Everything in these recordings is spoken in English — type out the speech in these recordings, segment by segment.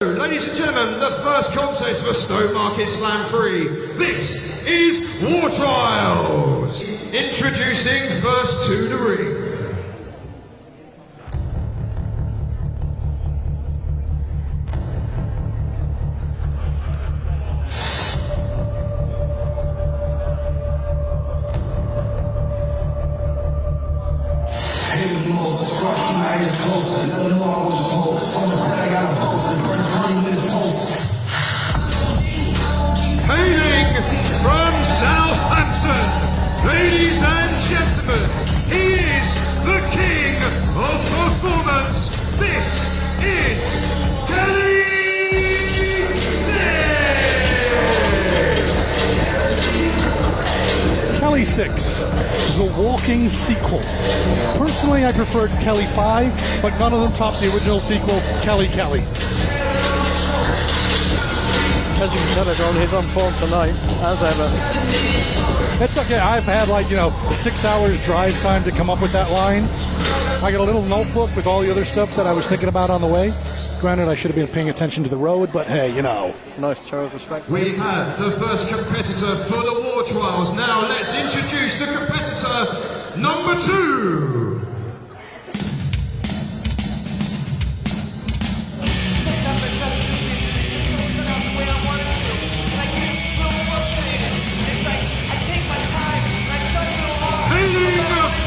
Ladies and gentlemen, the first contest for Stone Market Slam 3. This is War Trials. Introducing first to the ring. Hailing from Southampton, ladies and gentlemen, he is the king of performance. This is Kelly 6. Kelly 6, the walking sequel. Personally, I preferred Kelly 5, but none of them topped the original sequel, Kelly Kelly. As you can tell, everyone, he's on form tonight, as ever. It's okay, I've had 6 hours drive time to come up with that line. I got a little notebook with all the other stuff that I was thinking about on the way. Granted, I should have been paying attention to the road, but hey, Nice show of respect. We have the first competitor for the War Trials. Now let's introduce the competitor number 2.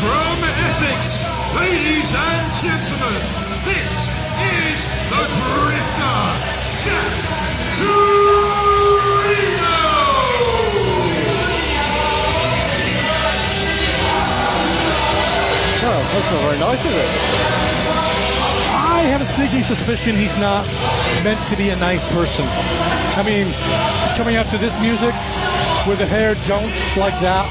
From Essex, ladies and gentlemen, this is the Drifter, Jack Torino! Well, that's not very nice, is it? I have a sneaky suspicion he's not meant to be a nice person. I mean, coming out to this music with the hair don't like that.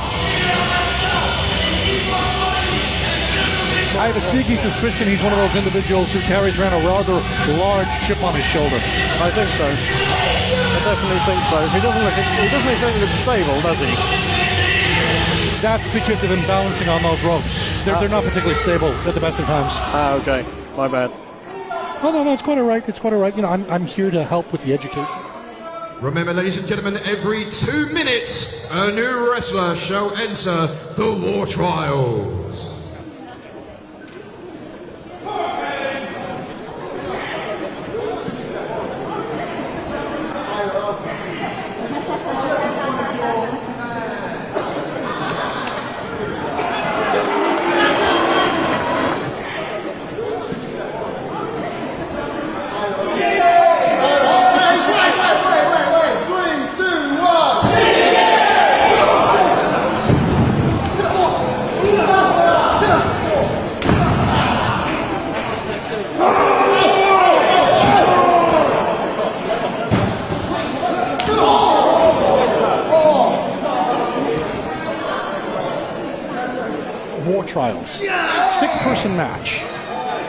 I have a sneaky suspicion he's one of those individuals who carries around a rather large chip on his shoulder. I think so. I definitely think so. He doesn't exactly look stable, does he? That's because of him balancing on those ropes. They're not particularly stable at the best of times. Ah, okay. My bad. Oh, no, it's quite all right. It's quite all right. I'm here to help with the education. Remember, ladies and gentlemen, every 2 minutes, a new wrestler shall enter the War Trials. War Trials. 6-person match.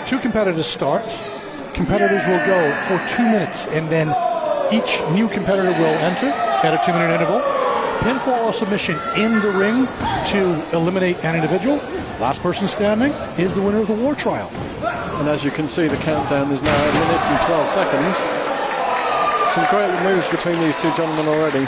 2 competitors start. Competitors will go for 2 minutes, and then each new competitor will enter at a 2-minute interval. Pinfall or submission in the ring to eliminate an individual. Last person standing is the winner of the War Trial. And as you can see, the countdown is now 1 minute and 12 seconds. Some great moves between these two gentlemen already.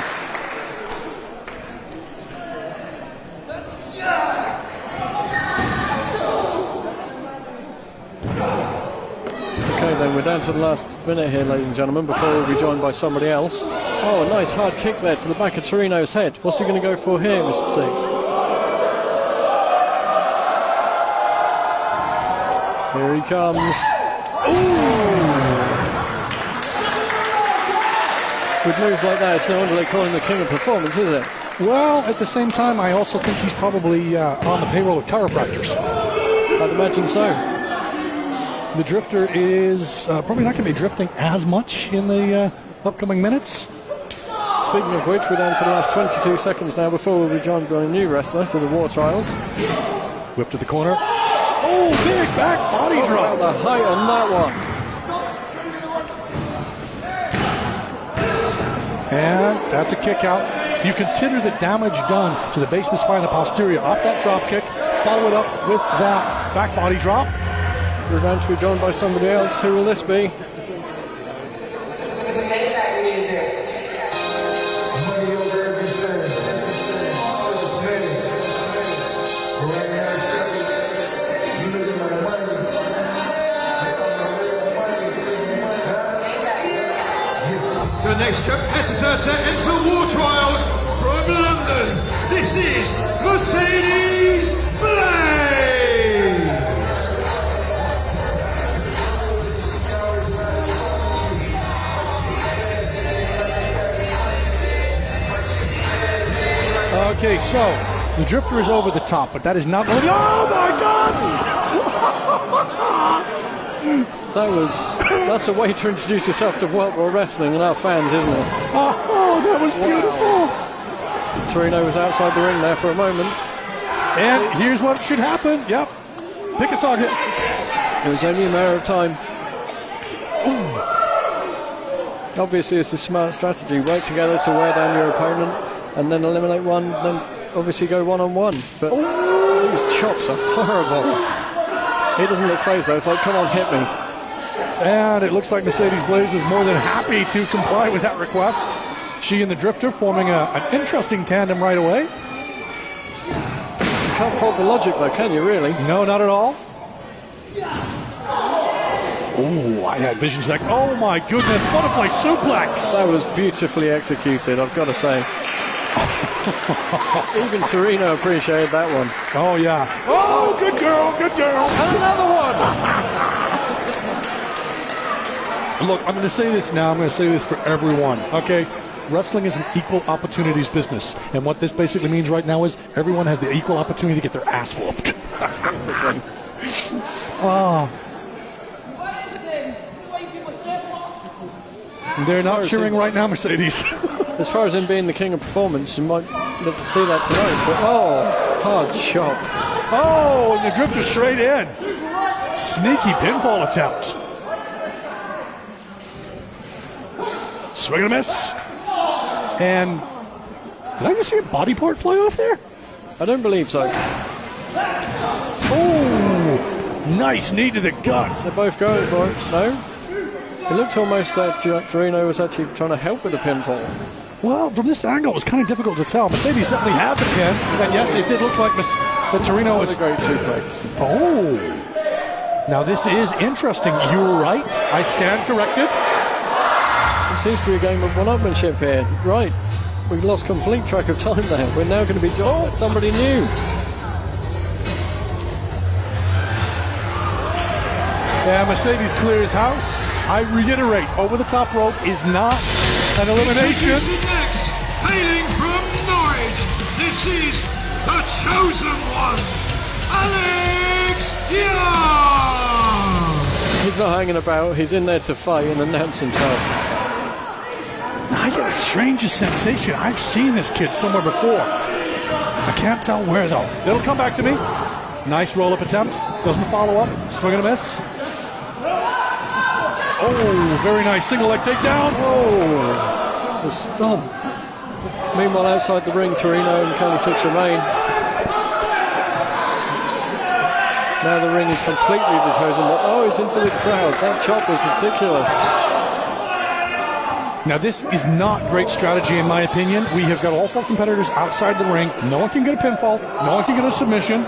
Okay, then we're down to the last minute here, ladies and gentlemen, before we'll be joined by somebody else. Oh, a nice hard kick there to the back of Torino's head. What's he going to go for here, Mr. Six? Here he comes. Ooh! With moves like that, it's no wonder they call him the king of performance, is it? Well, at the same time, I also think he's probably on the payroll of chiropractors. I'd imagine so. The Drifter is probably not going to be drifting as much in the upcoming minutes. Speaking of which, we're down to the last 22 seconds now before we'll be joined by a new wrestler for the War Trials. Whip to the corner. Oh, big back body drop. The height on that one. And that's a kick out. If you consider the damage done to the base of the spine, the posterior, off that drop kick, follow it up with that back body drop. We're going to be joined by somebody else. Who will this be? Money over everything. Self-made. Right now, Chevy, you look at my money. That's all my real money. The next competitor to enter War Trials from London, this is Mercedes Blaze. Okay, so the drifter is over the top, but that is not. Oh my God! That's a way to introduce yourself to World War Wrestling and our fans, isn't it? Oh, that was beautiful. Torino was outside the ring there for a moment. And here's what should happen. Yep. Pick a target. It was only a matter of time. Ooh. Obviously, it's a smart strategy. Work together to wear down your opponent and then eliminate one, then obviously go one-on-one. But these chops are horrible. He doesn't look phased though. It's like, come on, hit me. And it looks like Mercedes Blaze was more than happy to comply with that request. She and the drifter forming an interesting tandem right away. You can't fault the logic though, can you really? No, not at all. Oh, I had visions like, oh my goodness, butterfly suplex. That was beautifully executed, I've got to say. Even Torino appreciated that one. Oh yeah. Oh, good girl, good girl. And another one. Look, I'm going to say this now. I'm going to say this for everyone. Okay, wrestling is an equal opportunities business, and what this basically means right now is everyone has the equal opportunity to get their ass whooped. Basically. They're not cheering right now, Mercedes. As far as him being the king of performance, you might live to see that tonight. But hard shot. Oh, and the drifter straight in. Sneaky pinfall attempt. Swing and a miss. And did I just see a body part fly off there? I don't believe so. Oh, nice knee to the gut. They're both going for it. No? It looked almost like Torino was actually trying to help with the pinfall. Well, from this angle, it was kind of difficult to tell. Mercedes definitely had the pin, and yes, it did look like that Torino was a great suplex. Oh, now this is interesting. You were right. I stand corrected. It seems to be a game of one-upmanship here. Right, we lost complete track of time there. We're now going to be joined by somebody new. Yeah, Mercedes clears house. I reiterate, over the top rope is not an elimination. Next, hailing from Norwich, this is the chosen one, Alex Young. He's not hanging about. He's in there to fight and announce himself. I get the strangest sensation. I've seen this kid somewhere before. I can't tell where though. It'll come back to me. Nice roll-up attempt. Doesn't follow up. Swing and a miss. Oh, very nice single leg takedown. Oh, the stomp. Meanwhile, outside the ring, Torino and Kelly 6 remain. Now the ring is completely the chosen one. Oh, he's into the crowd. That chop was ridiculous. Now this is not great strategy in my opinion. We have got all four competitors outside the ring. No one can get a pinfall. No one can get a submission.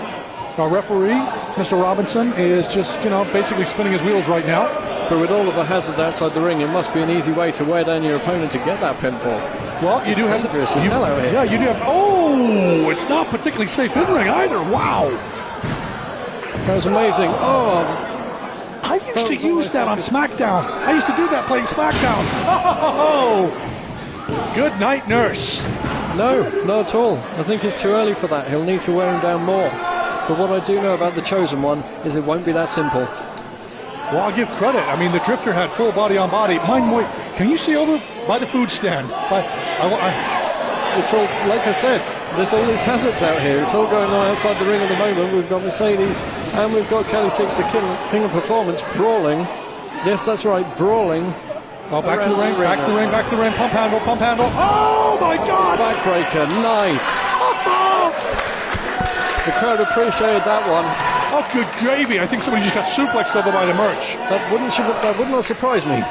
Our referee, Mr. Robinson, is just, basically spinning his wheels right now. But with all of the hazards outside the ring, it must be an easy way to wear down your opponent to get that pinfall. Well, you do have the dangerous as hell out here. Yeah, you do have. Oh, it's not particularly safe in ring either. Wow. That was amazing. Oh, I used to use that on SmackDown. I used to do that playing SmackDown. Oh, good night, nurse. no, not at all. I think it's too early for that. He'll need to wear him down more. But what I do know about the chosen one is it won't be that simple. Well, I'll give credit. I mean, the drifter had full body on body. Can you see over by the food stand? It's all, like I said, there's all these hazards out here. It's all going on outside the ring at the moment. We've got Mercedes and we've got Kelly 6, the king of performance, brawling. Yes, that's right, brawling. Oh, back to the ring, back to the ring, back to the ring. Pump handle, pump handle. Oh, my God! Backbreaker, nice. The crowd appreciated that one. Oh, good gravy. I think somebody just got suplexed over by the merch. That would not surprise me.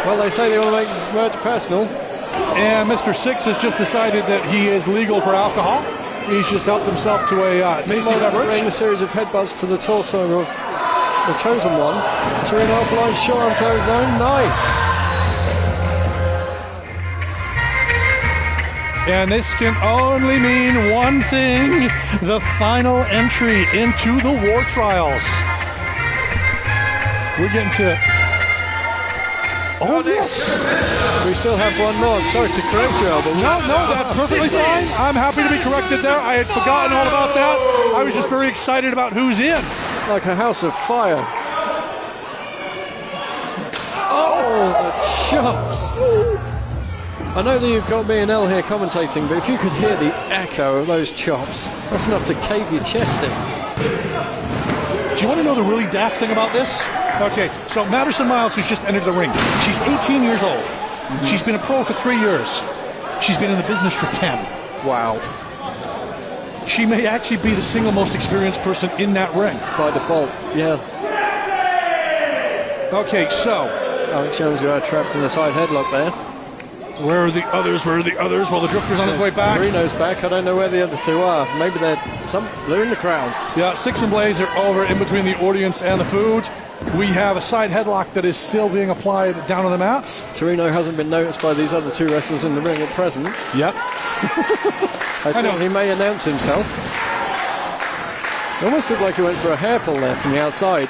Well, they say they want to make merge personal. And Mr. Six has just decided that he is legal for alcohol. He's just helped himself to a tasty beverage. A series of headbutts to the torso of the chosen one. Torino offline, short on clothesline. Nice. And this can only mean one thing: the final entry into the War Trials. We're getting to. Oh, yes. We still have one more. I'm sorry to correct you, Albert. No, that's perfectly fine. I'm happy to be corrected there. I had forgotten all about that. I was just very excited about who's in. Like a house of fire. Oh, the chops. I know that you've got me and Elle here commentating, but if you could hear the echo of those chops, that's enough to cave your chest in. Do you want to know the really daft thing about this? Okay, so Madison Miles has just entered the ring. She's 18 years old. She's been a pro for 3 years. She's been in the business for 10. Wow. She may actually be the single most experienced person in that ring. By default, yeah. Okay, so. Alex Jones got trapped in the side headlock there. Where are the others? Well, the Drifter's on his way back. Reno's back. I don't know where the other two are. Maybe they're in the crowd. Yeah, Six and Blaze are over in between the audience and the food. We have a side headlock that is still being applied down on the mats. Torino hasn't been noticed by these other two wrestlers in the ring at present. Yet. I thought he may announce himself. It almost looked like he went for a hair pull there from the outside.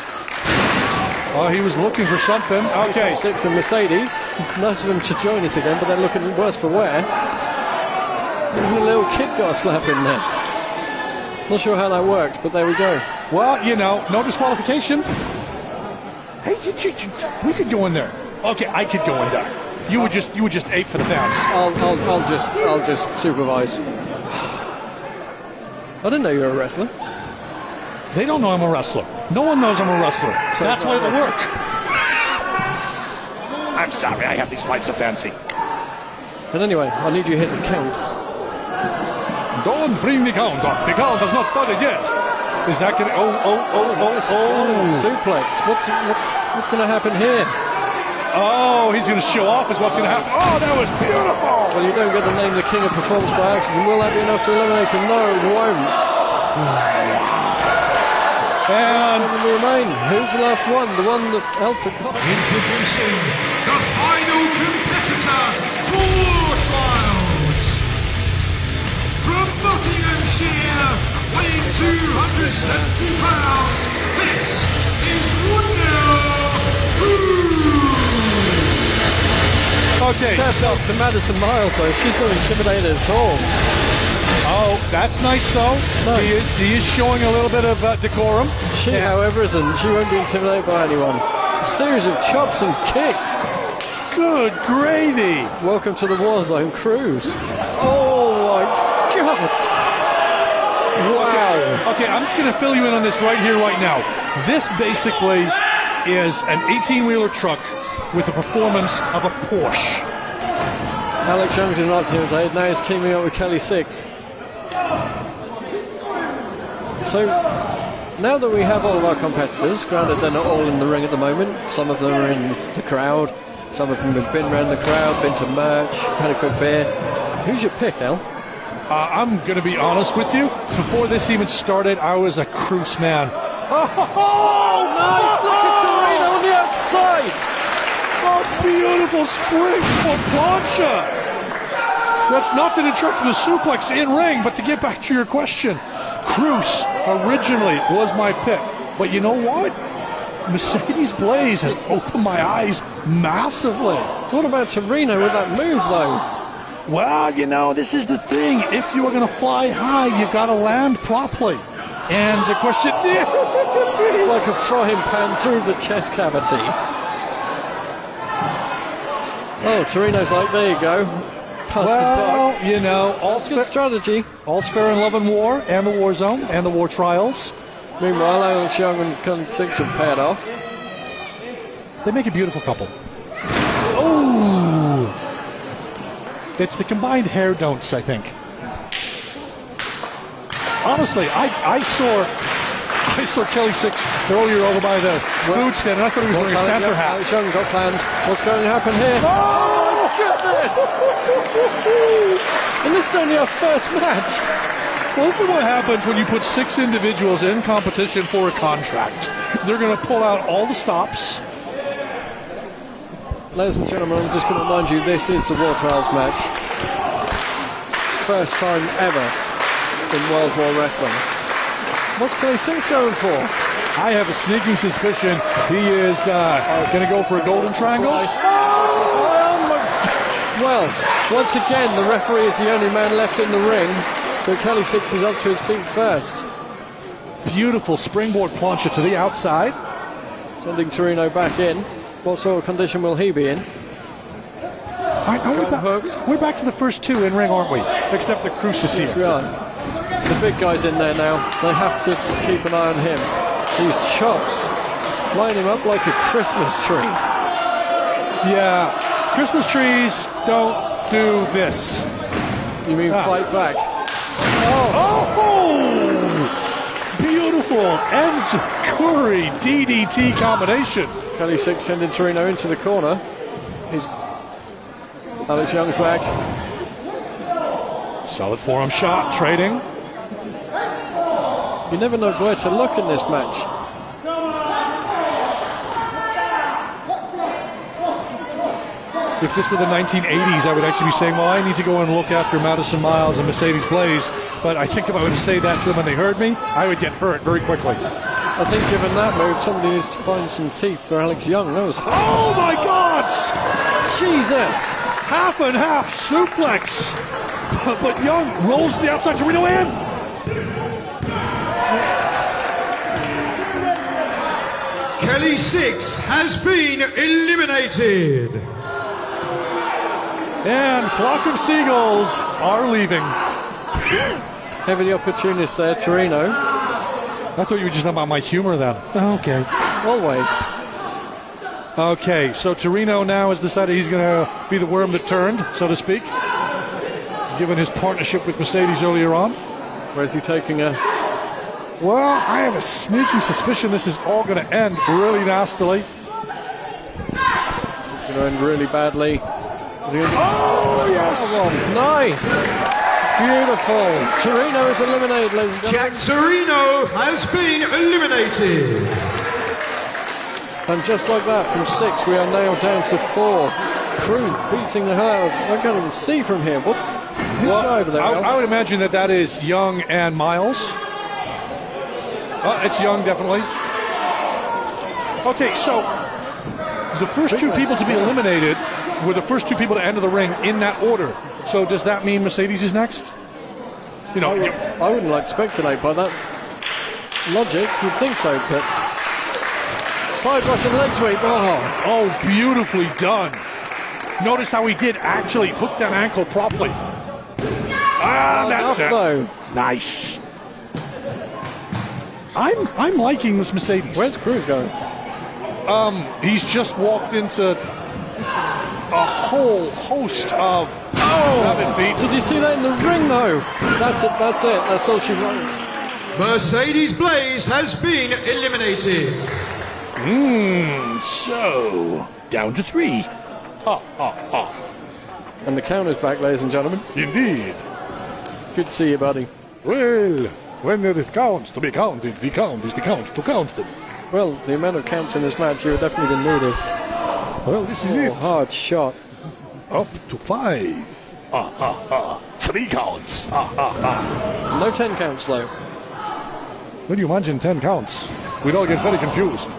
Oh, he was looking for something. Okay. Six and Mercedes. Nice of them to join us again, but they're looking worse for wear. Even a little kid got a slap in there. Not sure how that works, but there we go. Well, no disqualification. Hey, we could go in there. Okay, I could go in there. You would just ape for the fans. I'll just supervise. I didn't know you were a wrestler. They don't know I'm a wrestler. No one knows I'm a wrestler. So that's why it'll work. I'm sorry, I have these fights so fancy. But anyway, I need you here to count. Don't bring the count up. The count has not started yet. Is that going to... Oh. Suplex. What's going to happen here? Oh, he's going to show off is what's going to happen. Oh, that was beautiful. Well, you don't get the name the King of Performance by accident. Will that be enough to eliminate him? No, it won't. And will remain. Who's the last one? The one that Alfred got. Introducing the final competitor for War Trials. From Nottinghamshire, weighing 270 pounds, this is Wonder Cruz. okay, That's up to Madison Miles, though. She's not intimidated at all. oh, that's nice though. No. He is showing a little bit of decorum. She, however, isn't. She won't be intimidated by anyone. A series of chops and kicks. Good gravy. Welcome to the Warzone Cruise. Oh my God! Wow. Okay, I'm just going to fill you in on this right here, right now. This basically is an 18-wheeler truck with the performance of a Porsche. Alex Jones is not intimidated. Now he's teaming up with Kelly Six. So, now that we have all of our competitors, granted they're not all in the ring at the moment, some of them are in the crowd, some of them have been around the crowd, been to merch, had a quick beer. Who's your pick, Al? I'm going to be honest with you. Before this even started, I was a Cruz man. Oh, Nice! Look at Torino on the outside! Oh, beautiful spring for plancha. That's not to detract from the suplex in ring, but to get back to your question, Cruz originally was my pick. But you know what? Mercedes Blaze has opened my eyes massively. What about Torino with that move, though? Well, this is the thing. If you are going to fly high, you've got to land properly. And the question... It's like a frying pan through the chest cavity. Oh, Torino's like, there you go. Pass Well, the buck. all's Good strategy. all's fair in love and war, and the war zone, and the war trials. Meanwhile, Alex Young and Con 6 have paired off. They make a beautiful couple. Oh! It's the combined hair don'ts, I think. Honestly, I saw I saw Kelly Six earlier over by the food stand, and I thought he was wearing a Santa hat. Alex Young got planned. What's going to happen here? Oh, goodness! And this is only our first match. Well, this is what happens when you put 6 individuals in competition for a contract. They're going to pull out all the stops. Ladies and gentlemen, I'm just going to remind you, this is the War Trials match. First time ever in World War Wrestling. What's Kelly Six going for? I have a sneaking suspicion he is going to go for a golden triangle. Well, once again, the referee is the only man left in the ring, but Kelly Six is up to his feet first. Beautiful springboard plancha to the outside. Sending Torino back in. What sort of condition will he be in? All right, we're back to the first 2 in ring, aren't we? Except the Crucis here. Yes, we are. The big guy's in there now. They have to keep an eye on him. These chops line him up like a Christmas tree. Yeah, Christmas trees don't do this. You mean fight back? Oh! Beautiful Enzukuri DDT combination. Kelly Six sending Torino into the corner. He's Alex Young's back. Solid forearm shot, trading. You never know where to look in this match. If this were the 1980s, I would actually be saying, well, I need to go and look after Madison Miles and Mercedes Blaze. But I think if I were to say that to them when they heard me, I would get hurt very quickly. I think given that move, somebody needs to find some teeth for Alex Young. That was... Oh my God! Jesus! Half and half suplex. But Young rolls to the outside. Torino in. Kelly Six has been eliminated. And flock of seagulls are leaving. Heavily opportunist there, Torino. I thought you were just talking about my humor then. Okay. Always. Okay, so Torino now has decided he's going to be the worm that turned, so to speak, given his partnership with Mercedes earlier on. Where's he taking a... Well, I have a sneaky suspicion this is all going to end really nastily. It's going to end really badly. Oh, yes! Nice! Beautiful. Torino is eliminated, ladies and Jack gentlemen. Torino has been eliminated. And just like that, from 6, we are now down to 4. Cruz beating the hell out of... I can't even see from here. What? Who's over there? I would imagine that is Young and Miles. It's Young, definitely. Okay, so the first 2 people to be eliminated were the first 2 people to enter the ring in that order. So does that mean Mercedes is next? You know, I wouldn't like to speculate by that logic. You'd think so, but... Side Russian leg sweep. Oh, beautifully done. Notice how he did actually hook that ankle properly. That's it. Though. Nice. I'm liking this Mercedes. Where's Cruz going? He's just walked into a whole host of rabbit feet. Did you see that in the ring, though? That's it. That's all she wanted. Mercedes Blaze has been eliminated. So down to 3. And the count is back, ladies and gentlemen. Indeed. Good to see you, buddy. Well, when there is counts to be counted, the count is the count to count them. Well, the amount of counts in this match, you would definitely been needed. Well, this is it. Hard shot. Up to 5. 3 counts. No 10 counts, though. When you imagine 10 counts, we'd all get very confused.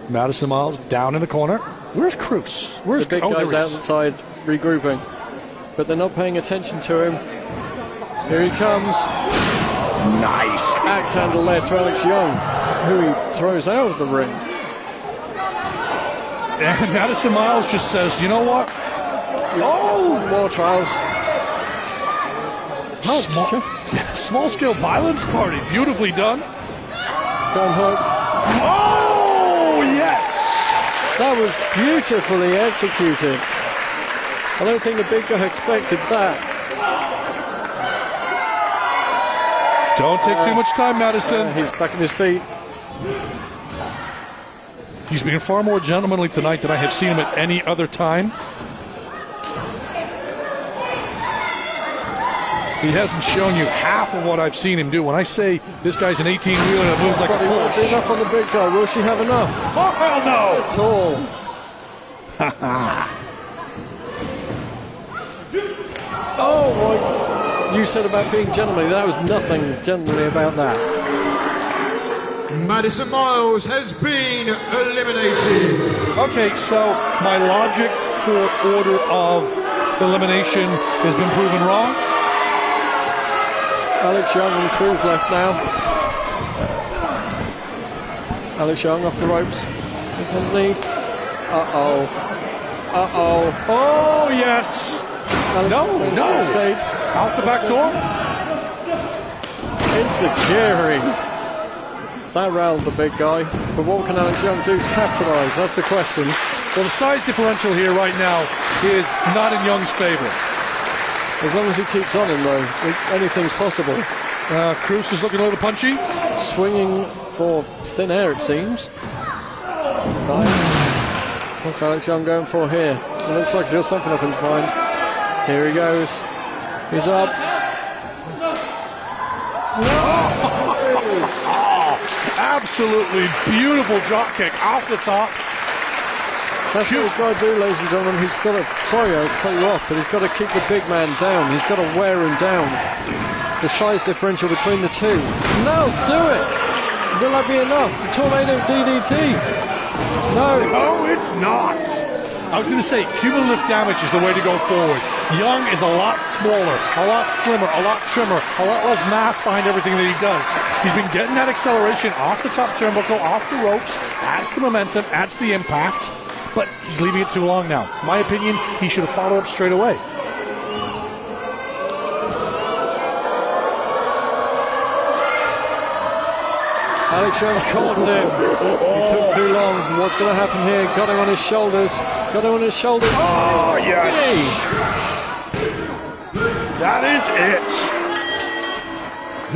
Madison Miles down in the corner. Where's Cruz? The big guy's outside regrouping, but they're not paying attention to him. Here he comes. Nice. Axe handle there to Alex Young, who he throws out of the ring. And Madison Miles just says, you know what? War Trials. Small scale violence party. Beautifully done. Gone hooked. Oh, yes. That was beautifully executed. I don't think the big guy expected that. Don't take too much time, Madison. He's back in his feet. He's been far more gentlemanly tonight than I have seen him at any other time. He hasn't shown you half of what I've seen him do. When I say this guy's an 18-wheeler that moves like a But he won't be Porsche. enough on the big guy. Will she have enough? Oh, hell no! At all. Oh, my. You said about being gentlemanly. There was nothing gentlemanly about that. Madison Miles has been eliminated. Okay, so my logic for order of elimination has been proven wrong. Alex Young and Cruz left now. Alex Young off the ropes. It's underneath. Uh-oh. Uh-oh. Oh, yes. Alex No, managed to no. escape. Out the back door. Insecurity. That rattled the big guy. But what can Alex Young do to capitalise? That's the question. Well, the size differential here right now is not in Young's favor. As long as he keeps on him, though, anything's possible. Cruz is looking a little punchy. Swinging for thin air, it seems. Nice. What's Alex Young going for here? It looks like he's got something up in his mind. Here he goes. He's up. Absolutely beautiful drop kick off the top. That's what he's got to do, ladies and gentlemen. He's got to, sorry I'll cut you off, but he's got to keep the big man down. He's got to wear him down. The size differential between the two. No, do it! Will that be enough? The tornado DDT. No. No, it's not. I was going to say, cumulative damage is the way to go forward. Young is a lot smaller, a lot slimmer, a lot trimmer, a lot less mass behind everything that he does. He's been getting that acceleration off the top turnbuckle, off the ropes, adds the momentum, adds the impact, but he's leaving it too long now. In my opinion, he should have followed up straight away. Alex Young caught him. He took too long. What's going to happen here? Got him on his shoulders. Got him on his shoulders. Oh, yes. That is it.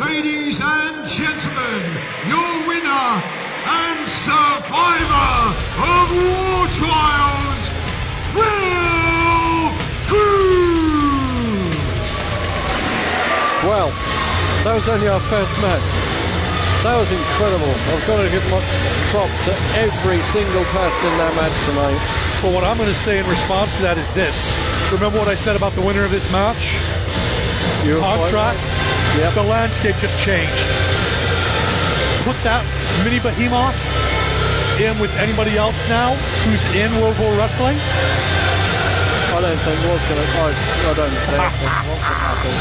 Ladies and gentlemen, your winner and survivor of War Trials, Will Cruz. Well, that was only our first match. That was incredible. I've got to give my props to every single person in that match tonight. Well, what I'm going to say in response to that is this. Remember what I said about the winner of this match? Contracts. Yep. The landscape just changed. Put that mini behemoth in with anybody else now who's in World War Wrestling. I don't think what's going to... I don't think what's going to happen.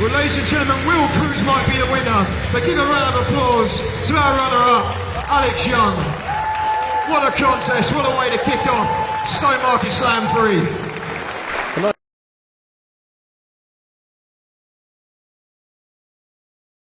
Well, ladies and gentlemen, Will Cruz might be the winner, but give a round of applause to our runner-up, Alex Young. What a contest, what a way to kick off Stone Market Slam 3.